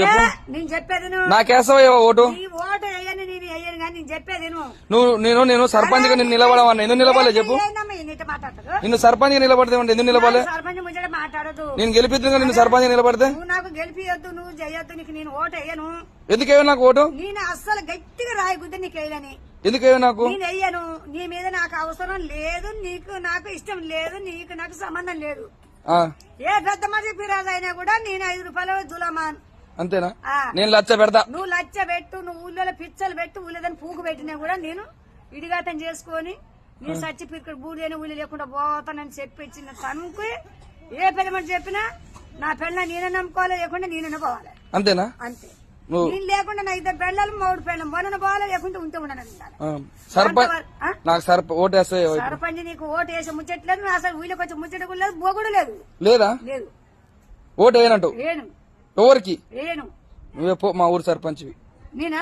చెప్పు. నేను చెప్పేది నాకేసవయ్యా ఓటు. ఓటు వేయని నేను వేయను కానీ నేను చెప్పేది నేను సర్పంచ్ గా నేను నిలబడమన్నా ఎందుకు నిలబడలే చెప్పు. మాట్లాడతాడు నిన్ను సర్పంచ్ గా నిలబడితే ఎందుకు నిలబడలే? సర్పంచ్ ముందు మాట్లాడదు. నేను గెలిపిద్దు నిన్ను సర్పంచ్ గా నిలబడితే నువ్వు నాకు గెలిపియొద్దు, నువ్వు చేయొద్దు, నీకు నేను ఓటు వేయను. ఎందుకేవో నాకు ఓటు? నేను అస్సలు గట్టిగా రాయబుద్ది నీకు వేయని. ఎందుకేవో నాకు? నేను వెయ్యను. నీ మీద నాకు అవసరం లేదు, నీకు నాకు ఇష్టం లేదు, నీకు నాకు సంబంధం లేదు. ఏ పెద్ద మనిషి పిరాజు అయినా కూడా నేను 5 రూపాయలు జులమాన్ అంతేనా? నేను లచ్చ పెడతా. నువ్వు లచ్చ పెట్టు, నువ్వు ఊళ్ళో పిచ్చలు పెట్టు, ఊళ్ళదని పూకు పెట్టినా కూడా నేను ఇడిగాతం చేసుకొని నీ సచ్చి పిక్కడు బూడి అని ఊళ్ళో లేకుండా పోతానని చెప్పిచ్చిన తనకు ఏ పెద్ద మనిషి చెప్పినా నా పెళ్ళ నేనే నమ్ముకోవాలి, లేకుండా నేనే పోవాలి. అంతేనా? అంతే. నేను లేకుండా నా 2 పెళ్ళాలు 3 పెళ్ళం వనన పోవాలి, లేకుంటే ఉంటే ఉండను. సర్పంచ్ ఓటు వేస్తే సర్పంచ్ నీకు ఓటు వేసే ముచ్చట్లేదు, అసలు ఊళ్ళోకి వచ్చే ముచ్చట కూడా లేదు, బోగుడు లేదు. లేదా? లేదు. ఓటు వేయనంటావు? వేయను. ఎవరికి? వేయను. నువ్వే పో, మా ఊరు సర్పంచ్వి. నేనా?